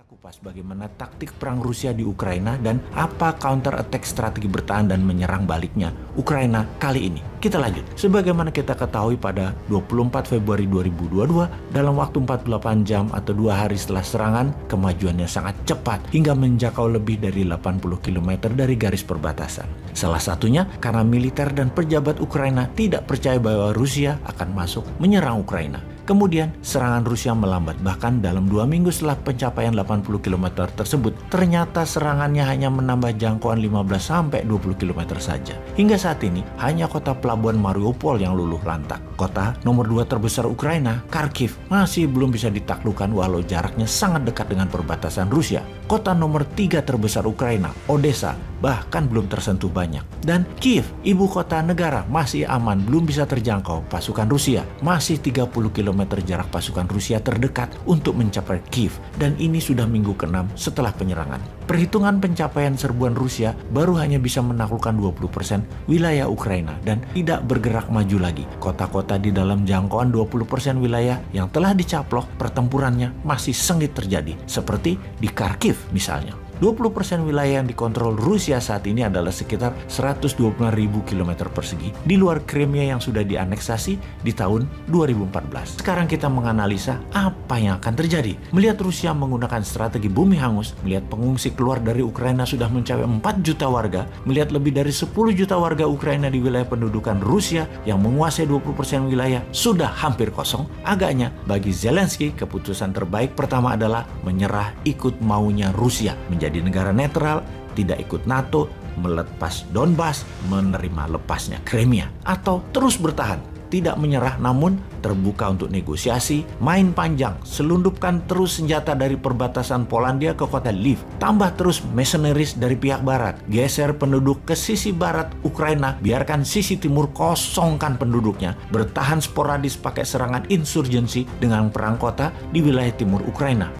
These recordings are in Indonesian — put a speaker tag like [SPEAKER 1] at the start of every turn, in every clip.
[SPEAKER 1] kupas bagaimana taktik perang Rusia di Ukraina dan apa counter attack strategi bertahan dan menyerang baliknya Ukraina kali ini. Kita lanjut. Sebagaimana kita ketahui pada 24 Februari 2022, dalam waktu 48 jam atau 2 hari setelah serangan, kemajuannya sangat cepat hingga menjangkau lebih dari 80 km dari garis perbatasan. Salah satunya karena militer dan pejabat Ukraina tidak percaya bahwa Rusia akan masuk menyerang Ukraina. Kemudian serangan Rusia melambat, bahkan dalam 2 minggu setelah pencapaian 80 km tersebut, ternyata serangannya hanya menambah jangkauan 15-20 km saja. Hingga saat ini, hanya kota pelabuhan Mariupol yang luluh lantak. Kota nomor 2 terbesar Ukraina, Kharkiv, masih belum bisa ditaklukkan walau jaraknya sangat dekat dengan perbatasan Rusia. Kota nomor 3 terbesar Ukraina, Odessa, bahkan belum tersentuh banyak. Dan Kiev, ibu kota negara, masih aman, belum bisa terjangkau pasukan Rusia. Masih 30 km jarak pasukan Rusia terdekat untuk mencapai Kiev, dan ini sudah minggu ke-6 setelah penyerangan. Perhitungan pencapaian serbuan Rusia baru hanya bisa menaklukkan 20% wilayah Ukraina dan tidak bergerak maju lagi. Kota-kota di dalam jangkauan 20% wilayah yang telah dicaplok pertempurannya masih sengit terjadi, seperti di Kharkiv misalnya. 20% wilayah yang dikontrol Rusia saat ini adalah sekitar 125.000 km persegi di luar Crimea yang sudah dianeksasi di tahun 2014. Sekarang kita menganalisa apa yang akan terjadi. Melihat Rusia menggunakan strategi bumi hangus, melihat pengungsi keluar dari Ukraina sudah mencapai 4 juta warga, melihat lebih dari 10 juta warga Ukraina di wilayah pendudukan Rusia yang menguasai 20% wilayah sudah hampir kosong, agaknya bagi Zelensky keputusan terbaik pertama adalah menyerah ikut maunya Rusia, menjadi negara netral, tidak ikut NATO, melepas Donbas, menerima lepasnya Crimea, atau terus bertahan, tidak menyerah namun terbuka untuk negosiasi, main panjang, selundupkan terus senjata dari perbatasan Polandia ke kota Lviv, tambah terus mercenaries dari pihak barat, geser penduduk ke sisi barat Ukraina, biarkan sisi timur kosongkan penduduknya, bertahan sporadis pakai serangan insurgensi dengan perang kota di wilayah timur Ukraina.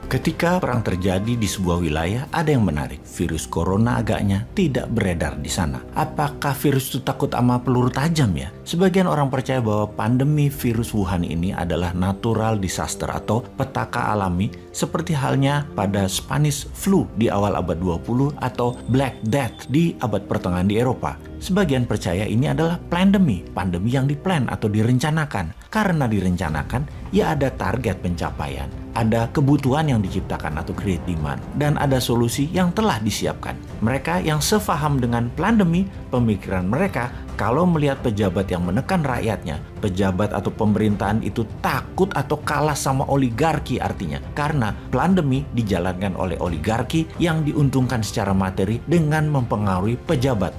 [SPEAKER 1] Ketika perang terjadi di sebuah wilayah, ada yang menarik. Virus corona agaknya tidak beredar di sana. Apakah virus itu takut sama peluru tajam ya? Sebagian orang percaya bahwa pandemi virus Wuhan ini adalah natural disaster atau petaka alami seperti halnya pada Spanish flu di awal abad 20 atau Black Death di abad pertengahan di Eropa. Sebagian percaya ini adalah pandemi yang diplan atau direncanakan. Karena direncanakan, ya ada target pencapaian, ada kebutuhan yang diciptakan atau create demand, dan ada solusi yang telah disiapkan. Mereka yang sefaham dengan pandemi, pemikiran mereka kalau melihat pejabat yang menekan rakyatnya, pejabat atau pemerintahan itu takut atau kalah sama oligarki artinya. Karena pandemi dijalankan oleh oligarki yang diuntungkan secara materi dengan mempengaruhi pejabat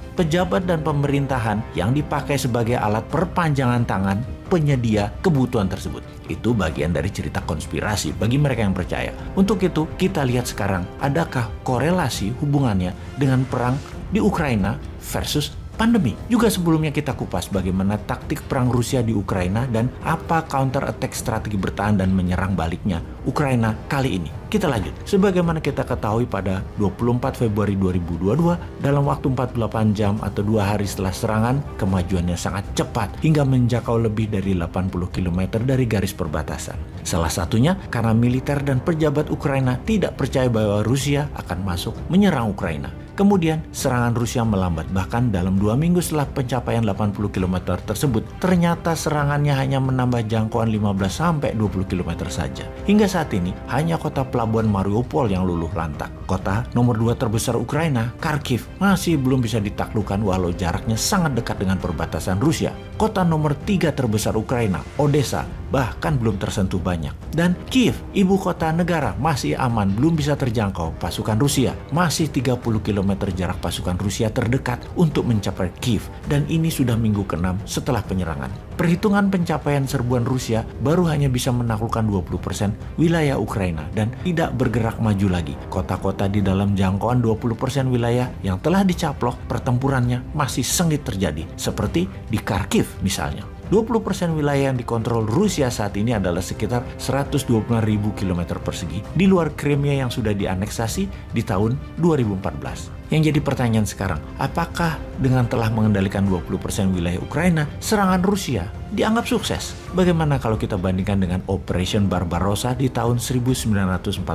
[SPEAKER 1] dan pemerintahan yang dipakai sebagai alat perpanjangan tangan penyedia kebutuhan tersebut. Itu bagian dari cerita konspirasi bagi mereka yang percaya. Untuk itu, kita lihat sekarang, adakah korelasi hubungannya dengan perang di Ukraina versus pandemi. Juga sebelumnya kita kupas bagaimana taktik perang Rusia di Ukraina dan apa counter attack strategi bertahan dan menyerang baliknya Ukraina kali ini. Kita lanjut. Sebagaimana kita ketahui pada 24 Februari 2022, dalam waktu 48 jam atau 2 hari setelah serangan, kemajuannya sangat cepat hingga menjangkau lebih dari 80 km dari garis perbatasan. Salah satunya karena militer dan pejabat Ukraina tidak percaya bahwa Rusia akan masuk menyerang Ukraina. Kemudian serangan Rusia melambat, bahkan dalam 2 minggu setelah pencapaian 80 km tersebut, ternyata serangannya hanya menambah jangkauan 15-20 km saja. Hingga saat ini, hanya kota pelabuhan Mariupol yang luluh lantak. Kota nomor 2 terbesar Ukraina, Kharkiv, masih belum bisa ditaklukkan walau jaraknya sangat dekat dengan perbatasan Rusia. Kota nomor 3 terbesar Ukraina, Odessa, bahkan belum tersentuh banyak. Dan Kiev, ibu kota negara, masih aman, belum bisa terjangkau pasukan Rusia. Masih 30 km jarak pasukan Rusia terdekat untuk mencapai Kiev, dan ini sudah minggu ke-6 setelah penyerangan. Perhitungan pencapaian serbuan Rusia baru hanya bisa menaklukkan 20% wilayah Ukraina dan tidak bergerak maju lagi. Kota-kota di dalam jangkauan 20% wilayah yang telah dicaplok pertempurannya masih sengit terjadi, seperti di Kharkiv misalnya. 20% wilayah yang dikontrol Rusia saat ini adalah sekitar 125.000 km persegi di luar Crimea yang sudah dianeksasi di tahun 2014. Yang jadi pertanyaan sekarang, apakah dengan telah mengendalikan 20% wilayah Ukraina, serangan Rusia dianggap sukses? Bagaimana kalau kita bandingkan dengan Operation Barbarossa di tahun 1941,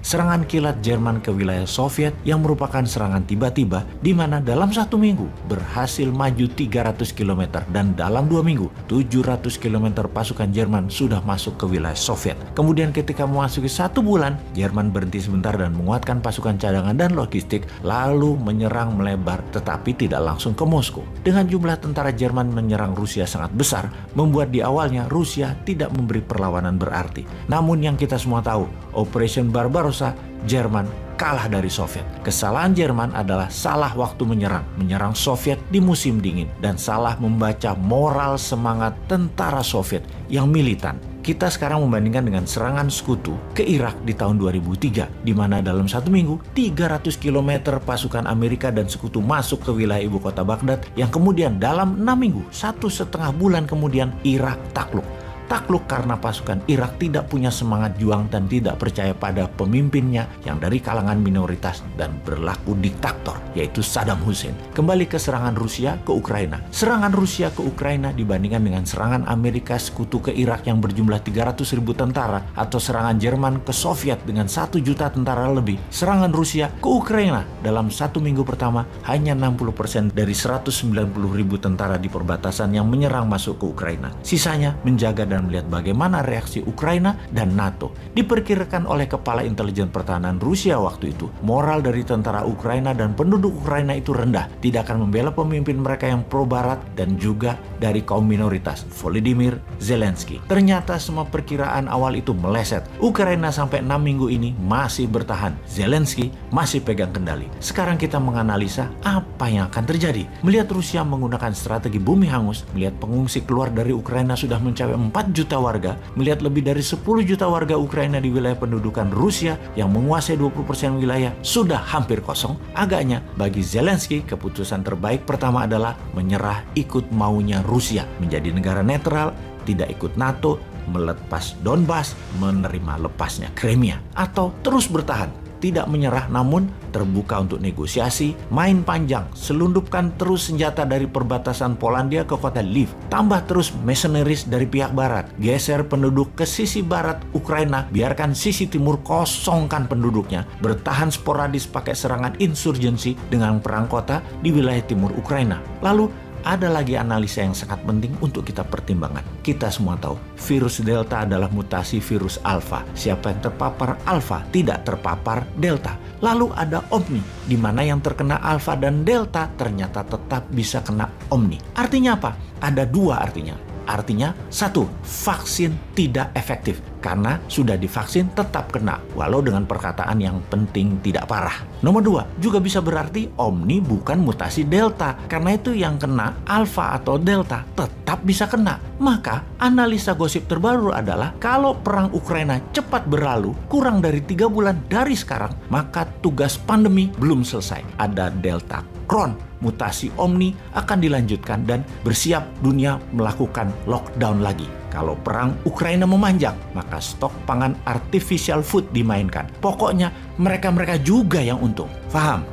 [SPEAKER 1] serangan kilat Jerman ke wilayah Soviet yang merupakan serangan tiba-tiba di mana dalam 1 minggu berhasil maju 300 km dan dalam 2 minggu 700 km pasukan Jerman sudah masuk ke wilayah Soviet. Kemudian ketika memasuki 1 bulan, Jerman berhenti sebentar dan menguatkan pasukan cadangan dan logistik, lalu menyerang melebar tetapi tidak langsung ke Moskow. Dengan jumlah tentara Jerman menyerang Rusia sangat besar, membuat di awalnya Rusia tidak memberi perlawanan berarti. Namun yang kita semua tahu, Operation Barbarossa, Jerman kalah dari Soviet. Kesalahan Jerman adalah salah waktu menyerang Soviet di musim dingin, dan salah membaca moral semangat tentara Soviet yang militan. Kita sekarang membandingkan dengan serangan sekutu ke Irak di tahun 2003, di mana dalam 1 minggu 300 km pasukan Amerika dan sekutu masuk ke wilayah ibu kota Baghdad, yang kemudian dalam 6 minggu, 1,5 bulan kemudian Irak takluk. Takluk karena pasukan Irak tidak punya semangat juang dan tidak percaya pada pemimpinnya yang dari kalangan minoritas dan berlaku diktator, yaitu Saddam Hussein. Kembali ke serangan Rusia ke Ukraina. Serangan Rusia ke Ukraina dibandingkan dengan serangan Amerika sekutu ke Irak yang berjumlah 300.000 tentara, atau serangan Jerman ke Soviet dengan 1 juta tentara lebih. Serangan Rusia ke Ukraina dalam 1 minggu pertama hanya 60% dari 190.000 tentara di perbatasan yang menyerang masuk ke Ukraina. Sisanya menjaga dan melihat bagaimana reaksi Ukraina dan NATO. Diperkirakan oleh Kepala Intelijen Pertahanan Rusia waktu itu, moral dari tentara Ukraina dan penduduk Ukraina itu rendah, tidak akan membela pemimpin mereka yang pro-barat dan juga dari kaum minoritas, Volodymyr Zelensky. Ternyata semua perkiraan awal itu meleset. Ukraina sampai 6 minggu ini masih bertahan. Zelensky masih pegang kendali. Sekarang kita menganalisa apa yang akan terjadi. Melihat Rusia menggunakan strategi bumi hangus, melihat pengungsi keluar dari Ukraina sudah mencapai 4 juta warga, melihat lebih dari 10 juta warga Ukraina di wilayah pendudukan Rusia yang menguasai 20% wilayah sudah hampir kosong, agaknya bagi Zelensky keputusan terbaik pertama adalah menyerah ikut maunya Rusia, menjadi negara netral, tidak ikut NATO, melepas Donbas, menerima lepasnya Crimea, atau terus bertahan, tidak menyerah namun terbuka untuk negosiasi, main panjang, selundupkan terus senjata dari perbatasan Polandia ke kota Lviv, tambah terus mercenaries dari pihak barat, geser penduduk ke sisi barat Ukraina, biarkan sisi timur kosongkan penduduknya, bertahan sporadis pakai serangan insurgensi dengan perang kota di wilayah timur Ukraina. Lalu ada lagi analisa yang sangat penting untuk kita pertimbangkan. Kita semua tahu, virus Delta adalah mutasi virus Alpha. Siapa yang terpapar Alpha tidak terpapar Delta. Lalu ada Omni, di mana yang terkena Alpha dan Delta ternyata tetap bisa kena Omni. Artinya apa? Ada 2 artinya. Artinya, 1, vaksin tidak efektif karena sudah divaksin tetap kena, walau dengan perkataan yang penting tidak parah. Nomor 2, juga bisa berarti Omni bukan mutasi Delta, karena itu yang kena Alpha atau Delta tetap bisa kena. Maka analisa gosip terbaru adalah kalau perang Ukraina cepat berlalu, kurang dari 3 bulan dari sekarang, maka tugas pandemi belum selesai. Ada Delta Crohn, mutasi Omni akan dilanjutkan dan bersiap dunia melakukan lockdown lagi. Kalau perang Ukraina memanjang, maka stok pangan artificial food dimainkan. Pokoknya mereka-mereka juga yang untung. Paham?